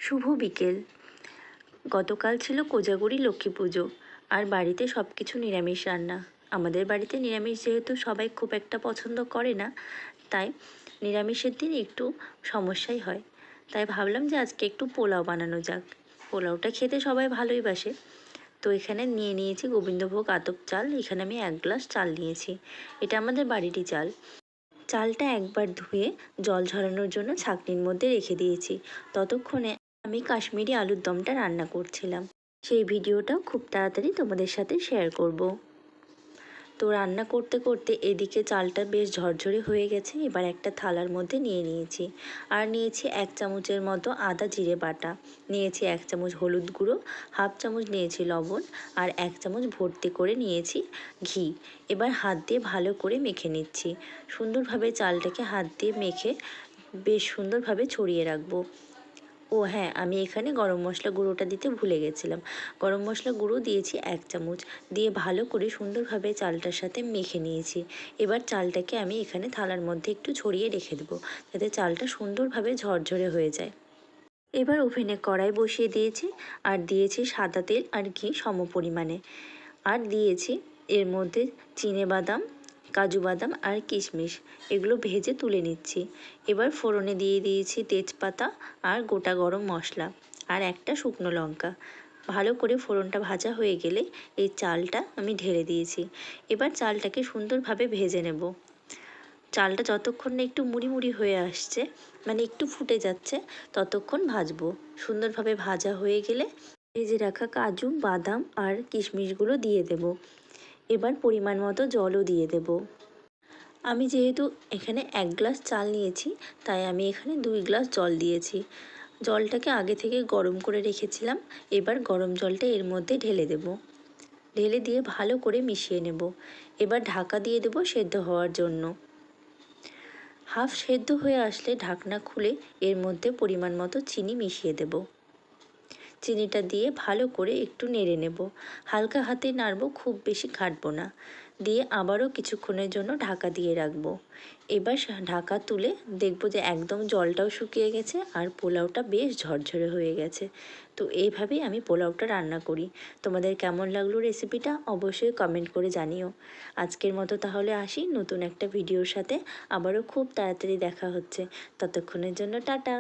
শুভ বিকেল। গতকাল ছিল কোজাগরি লক্ষ্মী পুজো, আর বাড়িতে সব কিছু নিরামিষ রান্না। আমাদের বাড়িতে নিরামিষ যেহেতু সবাই খুব একটা পছন্দ করে না, তাই নিরামিষের দিন একটু সমস্যাই হয়। তাই ভাবলাম যে আজকে একটু পোলাও বানানো যাক। পোলাওটা খেতে সবাই ভালোই বাসে। তো এখানে নিয়ে নিয়েছি গোবিন্দভোগ আতপ চাল। এখানে আমি 1 গ্লাস চাল নিয়েছি। এটা আমাদের বাড়িরই চাল। চালটা একবার ধুয়ে জল ঝরানোর জন্য ছাঁকনির মধ্যে রেখে দিয়েছি। ততক্ষণে আমি কাশ্মীরি আলুর দমটা রান্না করছিলাম। সেই ভিডিওটাও খুব তাড়াতাড়ি তোমাদের সাথে শেয়ার করব। তো রান্না করতে করতে এদিকে চালটা বেশ ঝরঝরে হয়ে গেছে। এবার একটা থালার মধ্যে নিয়ে নিয়েছি। আর নিয়েছি 1 চামচের মতো আদা জিরে বাটা, নিয়েছি 1 চামচ হলুদ গুঁড়ো, হাফ চামচ নিয়েছি লবণ, আর 1 চামচ ভর্তি করে নিয়েছি ঘি। এবার হাত দিয়ে ভালো করে মেখে নিচ্ছি। সুন্দরভাবে চালটাকে হাত দিয়ে মেখে বেশ সুন্দরভাবে ছড়িয়ে রাখবো। ও হ্যাঁ, আমি এখানে গরম মশলা গুঁড়োটা দিতে ভুলে গেছিলাম। গরম মশলা গুঁড়ো দিয়েছি 1 চামচ, দিয়ে ভালো করে সুন্দরভাবে চালটার সাথে মেখে নিয়েছি। এবার চালটাকে আমি এখানে থালার মধ্যে একটু ছড়িয়ে রেখে দেবো, যাতে চালটা সুন্দরভাবে ঝরঝরে হয়ে যায়। এবার ওভেনে কড়াই বসিয়ে দিয়েছি, আর দিয়েছি সাদা তেল আর ঘি সম পরিমাণে। আর দিয়েছি এর মধ্যে চিনেবাদাম, কাজু বাদাম আর কিশমিশ, এগুলো ভেজে তুলে নিচ্ছি। এবার ফোড়নে দিয়ে দিয়েছি তেজপাতা আর গোটা গরম মশলা আর একটা শুকনো লঙ্কা। ভালো করে ফোড়নটা ভাজা হয়ে গেলে এই চালটা আমি ঢেলে দিয়েছি। এবার চালটাকে সুন্দরভাবে ভেজে নেব। চালটা যতক্ষণ না একটু মুড়ি মুড়ি হয়ে আসছে, মানে একটু ফুটে যাচ্ছে, ততক্ষণ ভাজবো। সুন্দরভাবে ভাজা হয়ে গেলে ভেজে রাখা কাজু বাদাম আর কিশমিশগুলো দিয়ে দেব। এবার পরিমাণ মতো জলও দিয়ে দেব। আমি যেহেতু এখানে 1 গ্লাস চাল নিয়েছি, তাই আমি এখানে 2 গ্লাস জল দিয়েছি। জলটাকে আগে থেকে গরম করে রেখেছিলাম। এবার গরম জলটা এর মধ্যে ঢেলে দেব। ঢেলে দিয়ে ভালো করে মিশিয়ে নেব। এবার ঢাকা দিয়ে দেব সেদ্ধ হওয়ার জন্য। হাফ সেদ্ধ হয়ে আসলে ঢাকনা খুলে এর মধ্যে পরিমাণ মতো চিনি মিশিয়ে দেব। চিনিটা দিয়ে ভালো করে একটু নেড়ে নেব। হালকা হাতে নাড়ব, খুব বেশি ঘাঁটবো না। দিয়ে আবারও কিছুক্ষণের জন্য ঢাকা দিয়ে রাখবো। এবার ঢাকা তুলে দেখব যে একদম জলটাও শুকিয়ে গেছে আর পোলাওটা বেশ ঝরঝরে হয়ে গেছে। তো এইভাবেই আমি পোলাওটা রান্না করি। তোমাদের কেমন লাগলো রেসিপিটা অবশ্যই কমেন্ট করে জানিও। আজকের মতো তাহলে আসি, নতুন একটা ভিডিওর সাথে আবারও খুব তাড়াতাড়ি দেখা হচ্ছে। ততক্ষণের জন্য টাটা।